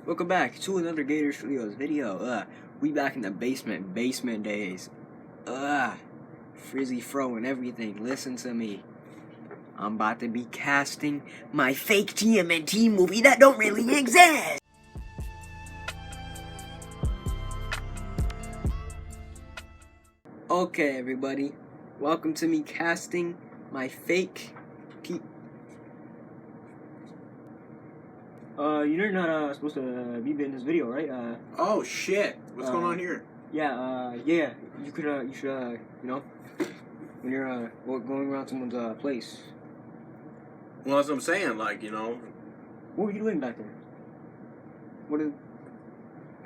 Welcome back to another gatorSTUDIOS video. We back in the basement days. Frizzy fro and everything. Listen to me. I'm about to be casting my fake TMNT movie that don't really exist. Okay, everybody. Welcome to me casting my fake you're not supposed to be in this video, right? Oh shit! What's going on here? Yeah, you should, you know, when you're going around someone's place. Well, that's what I'm saying. Like, you know. What were you doing back there? What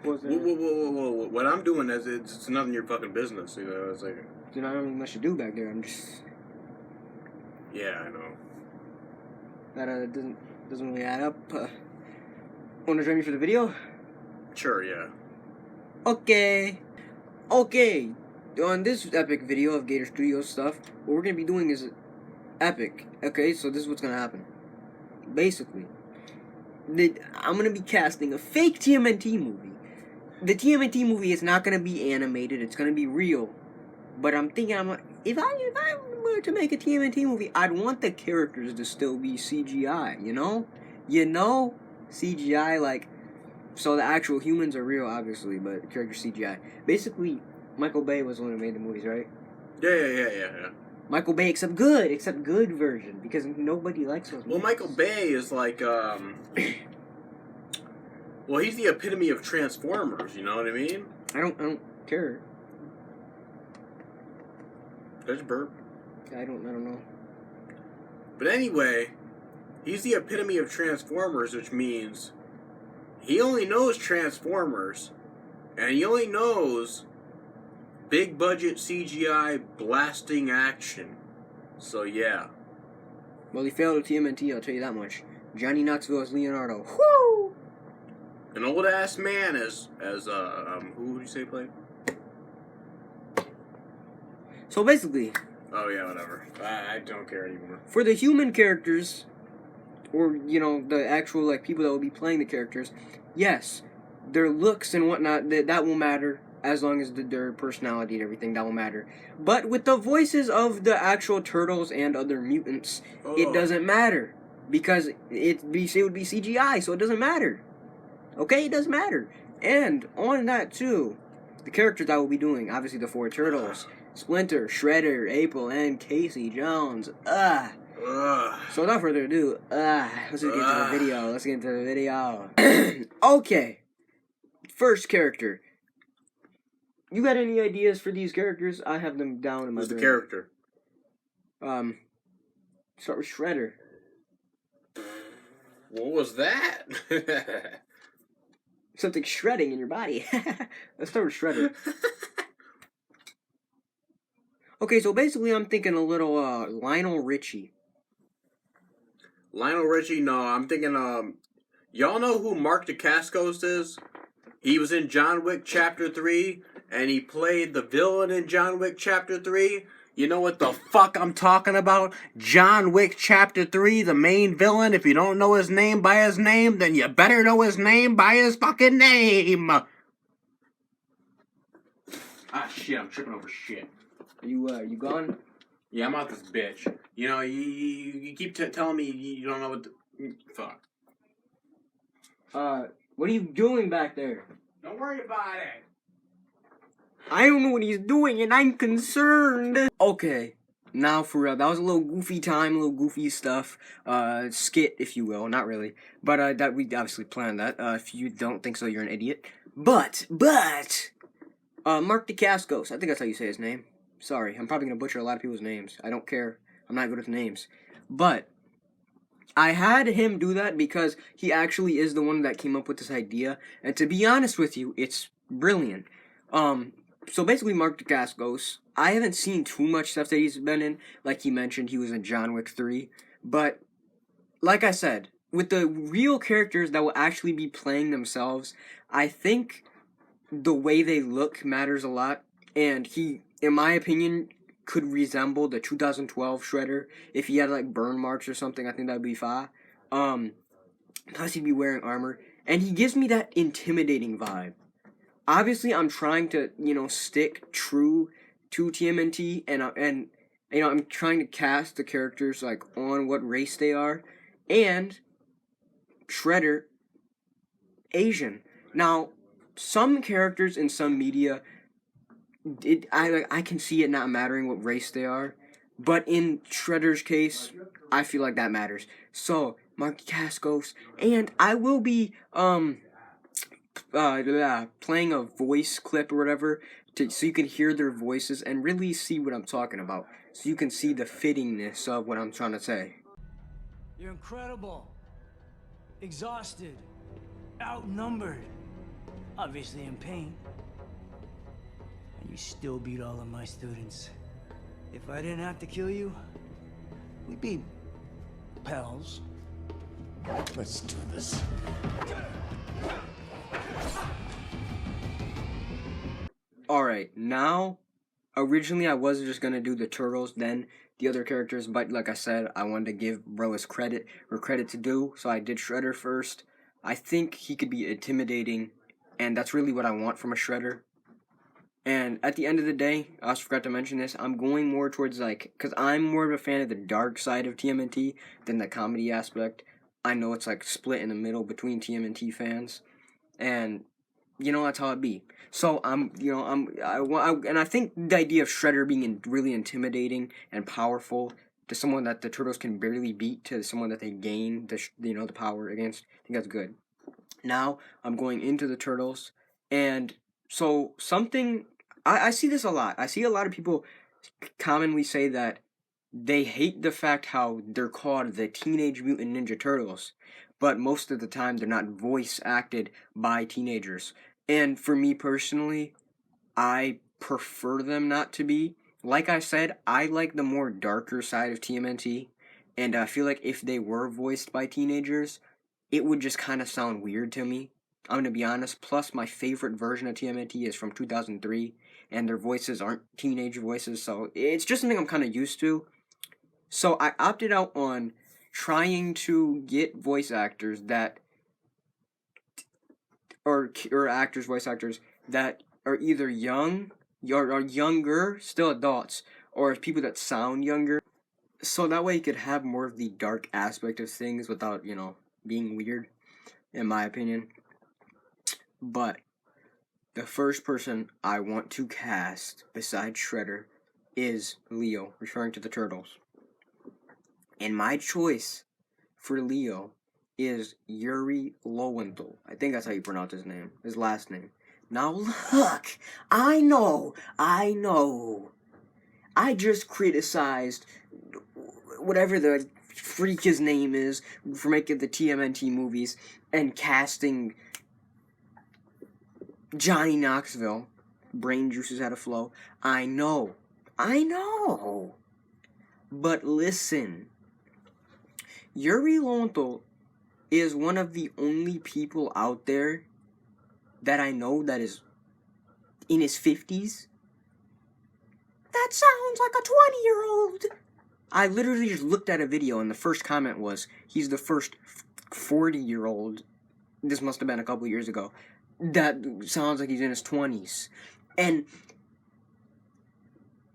was there? Whoa. What I'm doing is it's none of your fucking business. You know, it's like. You know, I don't really much to do back there. I'm just. Yeah, I know. That doesn't really add up. Want to join me for the video? Sure, yeah. Okay. On this epic video of gatorSTUDIOS stuff, what we're gonna be doing is epic. Okay, so this is what's gonna happen. Basically, I'm gonna be casting a fake TMNT movie. The TMNT movie is not gonna be animated; it's gonna be real. But I'm thinking, if I were to make a TMNT movie, I'd want the characters to still be CGI. You know, CGI, like, so the actual humans are real, obviously, but the characters CGI. Basically, Michael Bay was the one who made the movies, right? Yeah. Michael Bay, except good version, because nobody likes those movies. Well, Michael Bay is like, well, he's the epitome of Transformers. You know what I mean? I don't care. There's a burp. I don't know. But anyway, he's the epitome of Transformers, which means he only knows Transformers, and he only knows big budget CGI blasting action. So yeah. Well, he failed at TMNT, I'll tell you that much. Johnny Knoxville as Leonardo. Whoo! An old ass man as who would you say played? So basically, oh yeah, whatever. I don't care anymore. For the human characters, or, you know, the actual, like, people that will be playing the characters, yes, their looks and whatnot, that will matter, as long as their personality and everything, that will matter. But with the voices of the actual turtles and other mutants, it doesn't matter, because it would be CGI, so it doesn't matter. Okay, it doesn't matter. And on that, too, the characters that we'll be doing, obviously the 4 turtles, Splinter, Shredder, April, and Casey Jones. So without further ado, let's get into the video. Okay. First character. You got any ideas for these characters? I have them down in my brain. Who's the character? Start with Shredder. What was that? Something shredding in your body. Let's start with Shredder. Okay, so basically I'm thinking a little Lionel Richie. Lionel Richie? No, I'm thinking y'all know who Mark Dacascos is? He was in John Wick Chapter 3, and he played the villain in John Wick Chapter 3. You know what the fuck I'm talking about? John Wick Chapter 3, the main villain. If you don't know his name by his name, then you better know his name by his fucking name. Ah, shit, I'm tripping over shit. You gone? Yeah, I'm out this bitch. You know, you keep telling me you don't know what the... Fuck. What are you doing back there? Don't worry about it. I don't know what he's doing, and I'm concerned. Okay, now for real. That was a little goofy time, a little goofy stuff. Skit, if you will. Not really. But, that we obviously planned that. If you don't think so, you're an idiot. But, Mark Dacascos. I think that's how you say his name. Sorry, I'm probably going to butcher a lot of people's names. I don't care. I'm not good with names. But I had him do that because he actually is the one that came up with this idea. And to be honest with you, it's brilliant. So basically Mark Dacascos, I haven't seen too much stuff that he's been in. Like he mentioned, he was in John Wick 3. But, like I said, with the real characters that will actually be playing themselves, I think the way they look matters a lot. And he, in my opinion, could resemble the 2012 Shredder. If he had, like, burn marks or something, I think that would be fine. Plus, he'd be wearing armor. and he gives me that intimidating vibe. Obviously, I'm trying to, stick true to TMNT, and I'm trying to cast the characters like on what race they are, and Shredder Asian. Now, some characters in some media, I can see it not mattering what race they are, but in Shredder's case, I feel like that matters. So, Marky Cascos, and I will be playing a voice clip or whatever, so you can hear their voices and really see what I'm talking about. So you can see the fittingness of what I'm trying to say. You're incredible. Exhausted. Outnumbered. Obviously in pain. And you still beat all of my students. If I didn't have to kill you, we'd be pals. Let's do this. Alright, now, originally I was just gonna do the Turtles, then the other characters, but like I said, I wanted to give bro his credit, or credit to do, so I did Shredder first. I think he could be intimidating, and that's really what I want from a Shredder. And at the end of the day, I also forgot to mention this, I'm going more towards because I'm more of a fan of the dark side of TMNT than the comedy aspect. I know it's split in the middle between TMNT fans, and that's how it be. So and I think the idea of Shredder being really intimidating and powerful to someone that the Turtles can barely beat, to someone that they gain the power against, I think that's good. Now I'm going into the Turtles, and so something I see this a lot. I see a lot of people commonly say that they hate the fact how they're called the Teenage Mutant Ninja Turtles, but most of the time they're not voice acted by teenagers. And for me personally, I prefer them not to be. Like I said, I like the more darker side of TMNT, and I feel like if they were voiced by teenagers, it would just kind of sound weird to me. I'm gonna be honest. Plus, my favorite version of TMNT is from 2003, and their voices aren't teenage voices, so it's just something I'm kind of used to. So I opted out on trying to get voice actors that, or voice actors that are either young or younger, still adults, or people that sound younger. So that way you could have more of the dark aspect of things without, being weird, in my opinion. But the first person I want to cast besides Shredder is Leo, referring to the Turtles. And my choice for Leo is Yuri Lowenthal. I think that's how you pronounce his last name. Now look, I know. I just criticized whatever the freak his name is for making the TMNT movies and casting Johnny Knoxville. Brain juices had a flow. I know. But listen, Yuri Lowenthal is one of the only people out there that I know that is in his 50s. That sounds like a 20-year-old. I literally just looked at a video and the first comment was, he's the first 40-year-old, this must have been a couple years ago, that sounds like he's in his 20s. And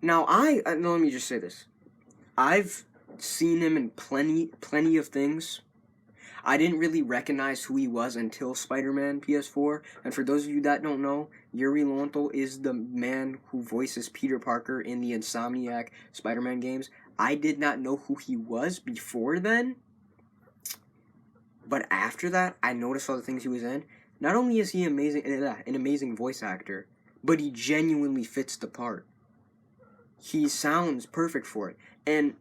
now let me just say this. I've seen him in plenty of things. I didn't really recognize who he was until Spider-Man PS4. And for those of you that don't know, Yuri Lowenthal is the man who voices Peter Parker in the Insomniac Spider-Man games. I did not know who he was before then. But after that, I noticed all the things he was in. Not only is he an amazing voice actor, but he genuinely fits the part. He sounds perfect for it. And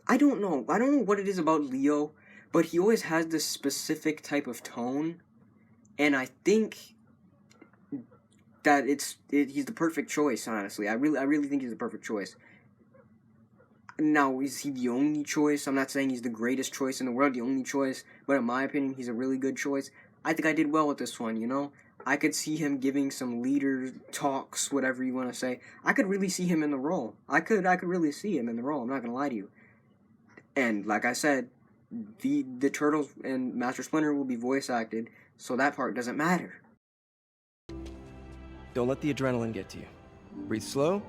I don't know what it is about Leo, but he always has this specific type of tone, and I think that he's the perfect choice, honestly. I really think he's the perfect choice. Now, is he the only choice? I'm not saying he's the greatest choice in the world, the only choice, but in my opinion, he's a really good choice. I think I did well with this one, I could see him giving some leader talks, whatever you want to say. I could really see him in the role. I could really see him in the role, I'm not going to lie to you. And like I said, the Turtles and Master Splinter will be voice acted, so that part doesn't matter. Don't let the adrenaline get to you. Breathe slow,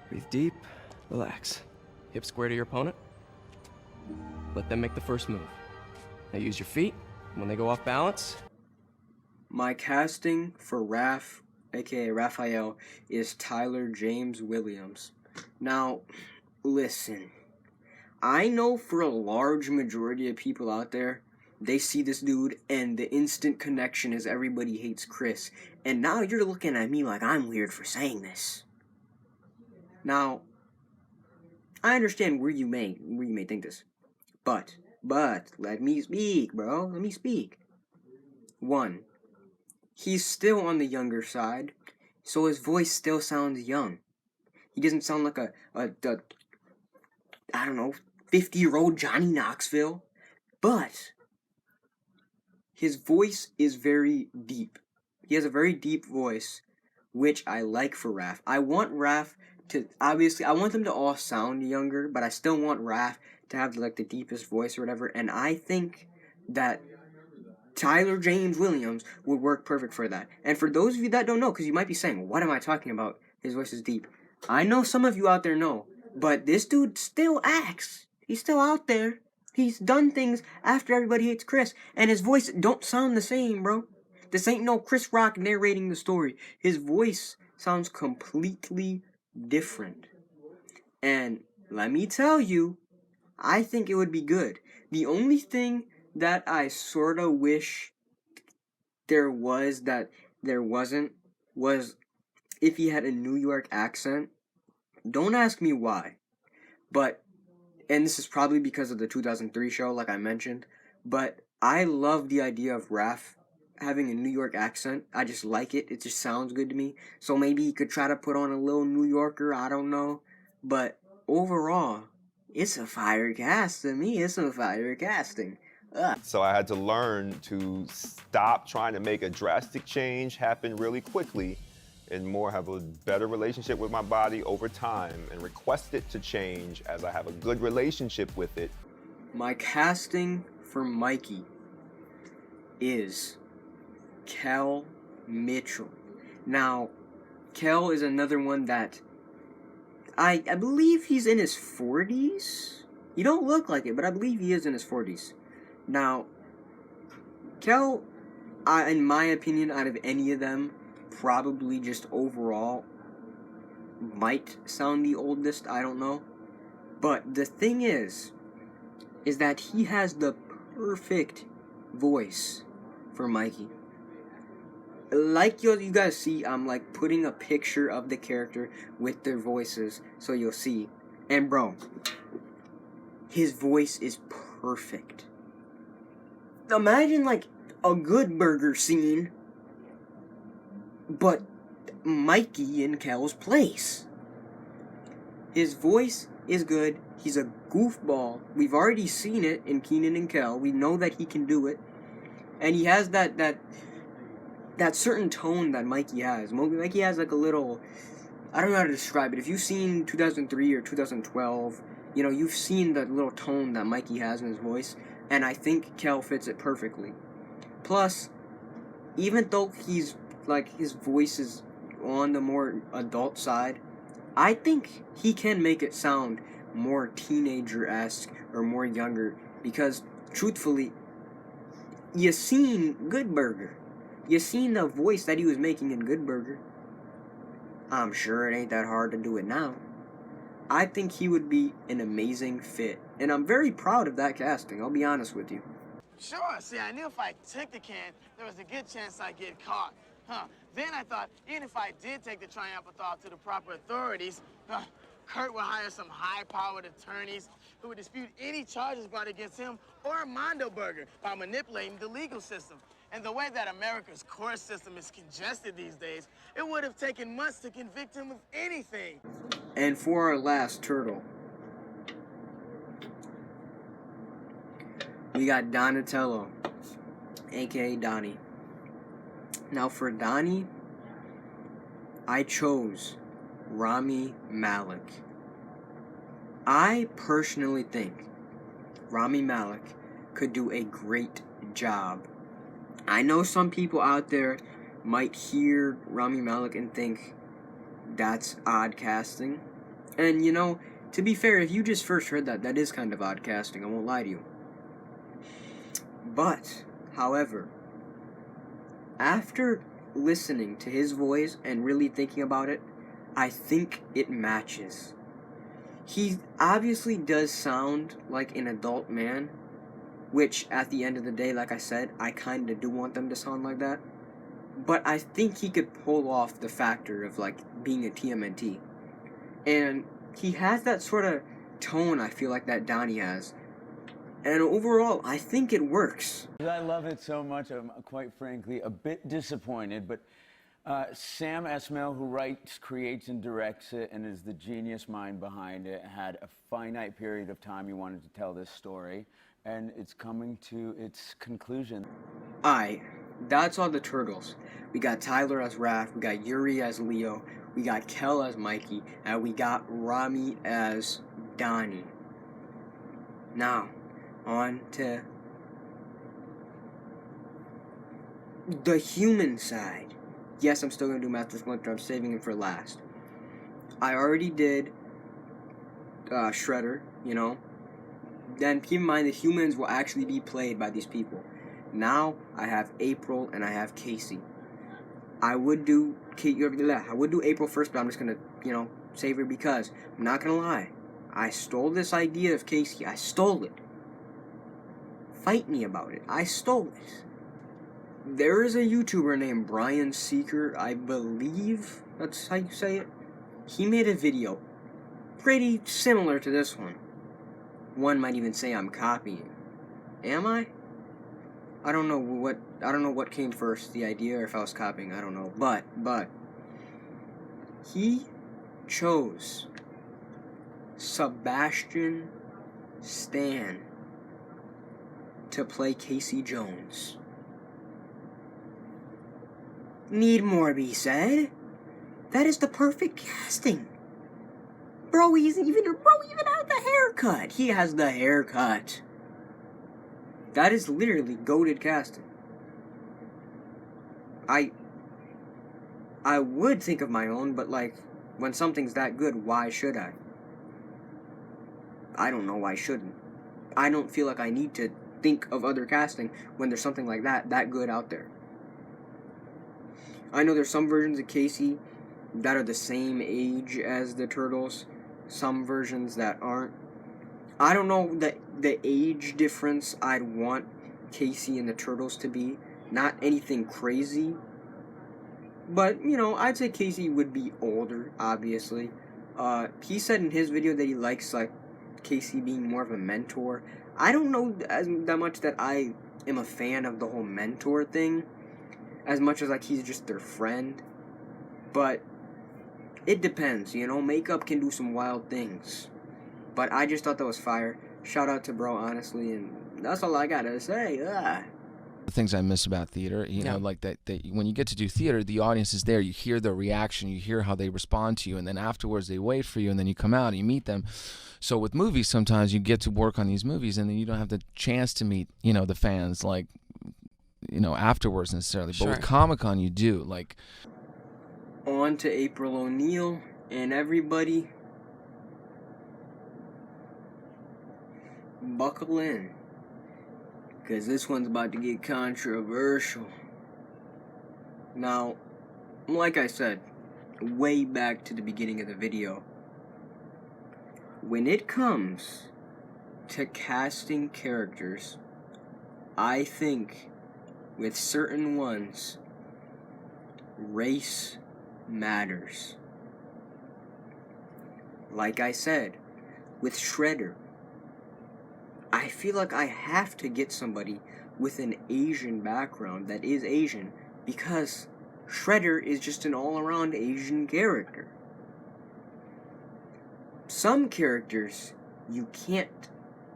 breathe deep, relax. Hip square to your opponent. Let them make the first move. Now use your feet. When they go off balance. My casting for Raph, aka Raphael, is Tyler James Williams. Now, listen. I know for a large majority of people out there, they see this dude and the instant connection is everybody hates Chris. And now you're looking at me like I'm weird for saying this. Now, I understand where you may think this. But, let me speak, bro. Let me speak. 1. He's still on the younger side, so his voice still sounds young. He doesn't sound like a I don't know, 50-year-old Johnny Knoxville. But his voice is very deep. He has a very deep voice, which I like for Raph. I want Raph to, obviously, I want them to all sound younger, but I still want Raph to have, like, the deepest voice or whatever, and I think that Tyler James Williams would work perfect for that. And for those of you that don't know, because you might be saying, what am I talking about? His voice is deep. I know some of you out there know, but this dude still acts. He's still out there. He's done things after Everybody Hates Chris, and his voice don't sound the same, bro. This ain't no Chris Rock narrating the story. His voice sounds completely different. And let me tell you, I think it would be good. The only thing that I sort of wish there was that there wasn't was if he had a New York accent. Don't ask me why. But, and this is probably because of the 2003 show, like I mentioned, but I love the idea of Raph having a New York accent. I just like it. It just sounds good to me. So maybe he could try to put on a little New Yorker. I don't know. But overall, it's a fire cast to me. It's a fire casting. Ugh. So I had to learn to stop trying to make a drastic change happen really quickly and more have a better relationship with my body over time and request it to change as I have a good relationship with it. My casting for Mikey is Kel Mitchell. Now, Kel is another one that I believe he's in his 40s. He don't look like it, but I believe he is in his 40s. Now, Kel, in my opinion, out of any of them, probably just overall might sound the oldest. I don't know. But the thing is that he has the perfect voice for Mikey. Like you guys see, I'm like putting a picture of the character with their voices so you'll see. And bro, his voice is perfect. Imagine like a Good Burger scene, but Mikey in Kel's place. His voice is good. He's a goofball. We've already seen it in Keenan and Kel. We know that he can do it. And he has that certain tone that Mikey has. Mikey has like a little, I don't know how to describe it. If you've seen 2003 or 2012, you know, you've seen that little tone that Mikey has in his voice. And I think Kel fits it perfectly. Plus, even though he's like his voice is on the more adult side, I think he can make it sound more teenager-esque or more younger because, truthfully, you seen Good Burger. You seen the voice that he was making in Good Burger. I'm sure it ain't that hard to do it now. I think he would be an amazing fit, and I'm very proud of that casting, I'll be honest with you. Sure, see, I knew if I took the can, there was a good chance I'd get caught. Then I thought, even if I did take the triamphethol to the proper authorities, Kurt would hire some high-powered attorneys who would dispute any charges brought against him or Armando Burger by manipulating the legal system. And the way that America's court system is congested these days, it would have taken months to convict him of anything. And for our last turtle, we got Donatello, aka Donnie. Now for Donnie, I chose Rami Malek. I personally think Rami Malek could do a great job I know some people out there might hear Rami Malek and think that's odd casting. And, you know, to be fair, if you just first heard that, that is kind of odd casting. I won't lie to you. But, however, after listening to his voice and really thinking about it, I think it matches. He obviously does sound like an adult man, which at the end of the day, like I said, I kind of do want them to sound like that. But I think he could pull off the factor of, like, being a TMNT. And he has that sort of tone, I feel like, that Donnie has. And overall, I think it works. I love it so much, I'm quite frankly a bit disappointed, but Sam Esmail, who writes, creates, and directs it, and is the genius mind behind it, had a finite period of time he wanted to tell this story, and it's coming to its conclusion. Aight, that's all the Turtles. We got Tyler as Raph, we got Yuri as Leo, we got Kel as Mikey, and we got Rami as Donnie. Now, on to the human side. Yes, I'm still going to do Master Splinter. I'm saving him for last. I already did Shredder, you know. Then keep in mind that humans will actually be played by these people. Now, I have April and I have Casey. I would do April first, but I'm just going to, you know, save her because, I'm not going to lie, I stole this idea of Casey. I stole it. Fight me about it. I stole it. There is a YouTuber named Brian Seeker, I believe that's how you say it. He made a video pretty similar to this one. One might even say I'm copying. Am I? I don't know what came first, the idea or if I was copying, I don't know. But he chose Sebastian Stan to play Casey Jones. Need more be said? That is the perfect casting. Bro, even had the haircut. He has the haircut. That is literally goated casting. I would think of my own, but like, when something's that good, why should I? I don't know why I shouldn't. I don't feel like I need to think of other casting when there's something like that good out there. I know there's some versions of Casey that are the same age as the Turtles, some versions that aren't. I don't know the age difference I'd want Casey and the Turtles to be. Not anything crazy. But, you know, I'd say Casey would be older, obviously. He said in his video that he likes, like, Casey being more of a mentor. I don't know that much that I am a fan of the whole mentor thing, as much as, like, he's just their friend. But it depends, you know, makeup can do some wild things. But I just thought that was fire. Shout out to bro, honestly, and that's all I gotta say. The things I miss about theater, you know, like that when you get to do theater, the audience is there, you hear their reaction, you hear how they respond to you, and then afterwards they wait for you, and then you come out and you meet them. So with movies, sometimes you get to work on these movies, and then you don't have the chance to meet, you know, the fans, like, you know, afterwards necessarily. But with Comic-Con, you do, like. On to April O'Neil and everybody. Buckle in, because this one's about to get controversial. Now, like I said, way back to the beginning of the video, when it comes to casting characters, I think with certain ones, race matters. Like I said, with Shredder, I feel like I have to get somebody with an Asian background that is Asian, because Shredder is just an all-around Asian character. Some characters, you can't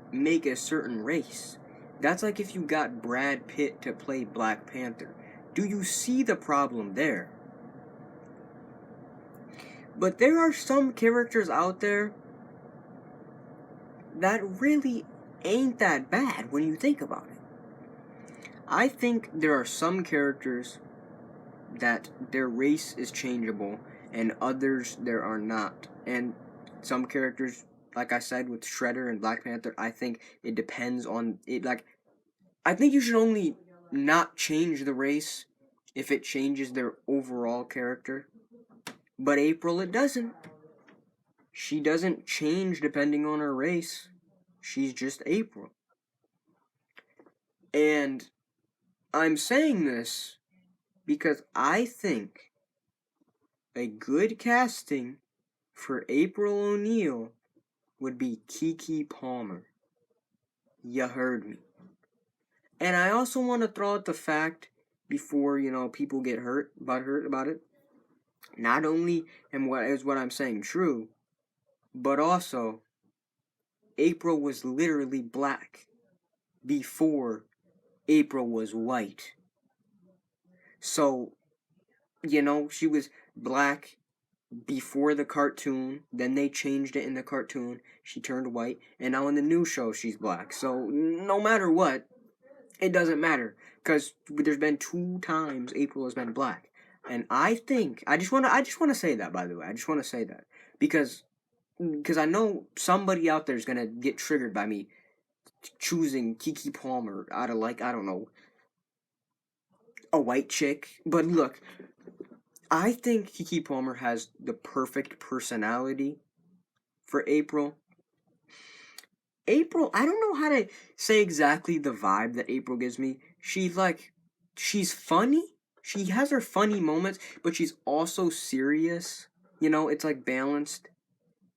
make a certain race. That's like if you got Brad Pitt to play Black Panther. Do you see the problem there? But there are some characters out there that really ain't that bad when you think about it. I think there are some characters that their race is changeable, and others there are not. And some characters, like I said, with Shredder and Black Panther, I think it depends on it. Like, I think you should only not change the race if it changes their overall character. But April, it doesn't. She doesn't change depending on her race. She's just April. And I'm saying this because I think a good casting for April O'Neil would be Keke Palmer. You heard me. And I also want to throw out the fact, before, people get hurt about it, not only is what I'm saying true, but also, April was literally black before April was white. So, she was black before the cartoon, then they changed it in the cartoon, she turned white, and now in the new show she's black. So, no matter what, it doesn't matter, because there's been 2 times April has been black. And I think, I just want to say that, by the way, I just want to say that, because I know somebody out there is going to get triggered by me choosing Keke Palmer out of, I don't know, a white chick. But look, I think Keke Palmer has the perfect personality for April. April, I don't know how to say exactly the vibe that April gives me. She's funny. She has her funny moments, but she's also serious. It's balanced.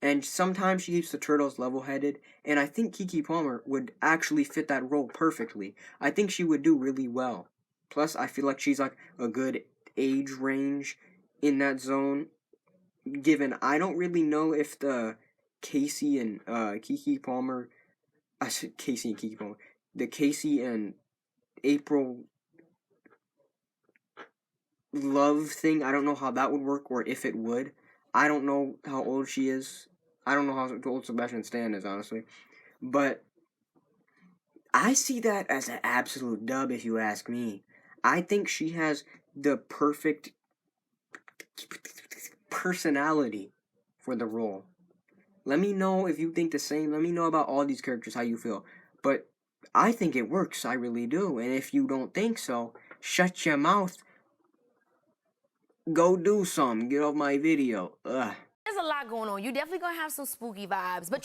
And sometimes she keeps the turtles level-headed, and I think Keke Palmer would actually fit that role perfectly. I think she would do really well. Plus, I feel like she's a good age range in that zone. Given, I don't really know if the Casey and Keke Palmer, I said Casey and Keke Palmer, the Casey and April love thing, I don't know how that would work, or if it would. I don't know how old she is. I don't know how old Sebastian Stan is, honestly. But I see that as an absolute dub, if you ask me. I think she has the perfect personality for the role. Let me know if you think the same. Let me know about all these characters, how you feel. But I think it works. I really do. And if you don't think so, shut your mouth. Go do something. Get off my video. Ugh. There's a lot going on. You definitely gonna have some spooky vibes. But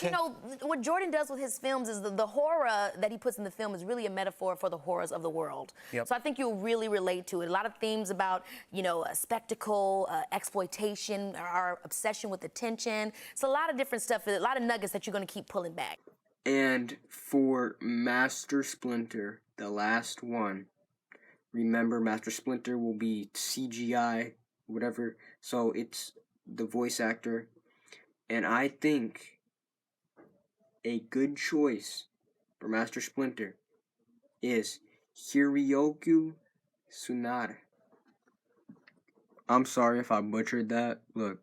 what Jordan does with his films is the horror that he puts in the film is really a metaphor for the horrors of the world. Yep. So I think you'll really relate to it. A lot of themes about, spectacle, exploitation, our obsession with attention. It's a lot of different stuff, a lot of nuggets that you're gonna keep pulling back. And for Master Splinter, the last one, remember Master Splinter will be CGI, whatever. So it's the voice actor, and I think a good choice for Master Splinter is Hiroyuki Tsunade. I'm sorry if I butchered that. Look,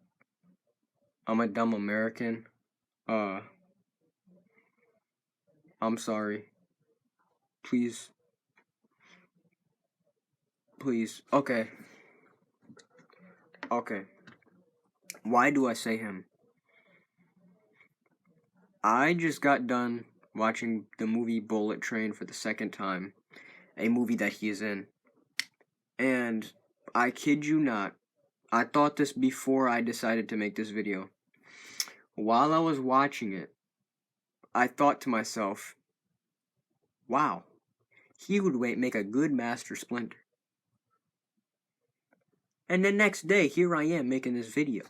I'm a dumb American. I'm sorry. Please. Okay. Why do I say him? I just got done watching the movie Bullet Train for the second time, a movie that he is in. And I kid you not, I thought this before I decided to make this video. While I was watching it, I thought to myself, wow, he would make a good Master Splinter. And the next day, here I am making this video.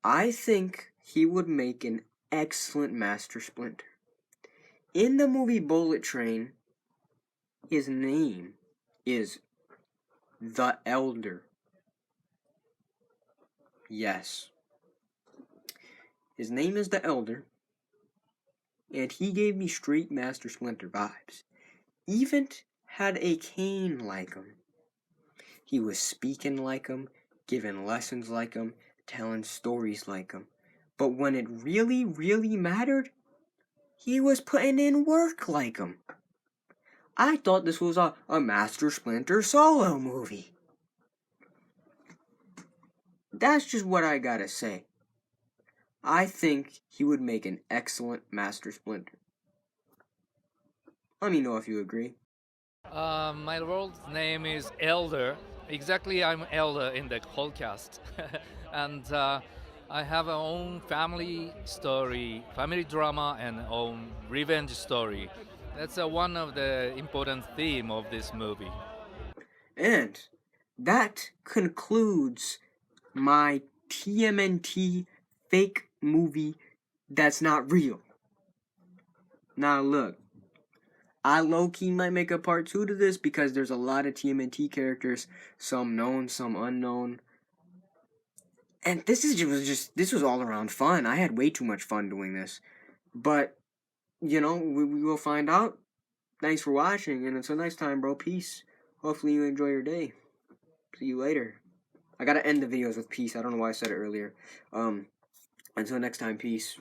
I think he would make an excellent Master Splinter. In the movie Bullet Train, his name is The Elder. Yes. His name is The Elder, and he gave me straight Master Splinter vibes. Even had a cane like him. He was speaking like him, giving lessons like him, telling stories like him. But when it really, really mattered, he was putting in work like him. I thought this was a Master Splinter Solo movie. That's just what I gotta say. I think he would make an excellent Master Splinter. Let me know if you agree. My role's name is Elder. Exactly, I'm Elder in the whole cast. And I have our own family story, family drama, and own revenge story. That's one of the important theme of this movie. And that concludes my TMNT fake movie that's not real. Now look, I low-key might make a part 2 to this because there's a lot of TMNT characters, some known, some unknown. And this was all around fun. I had way too much fun doing this. But, you know, we will find out. Thanks for watching, and until next time, bro, peace. Hopefully you enjoy your day. See you later. I gotta end the videos with peace. I don't know why I said it earlier. Until next time, peace.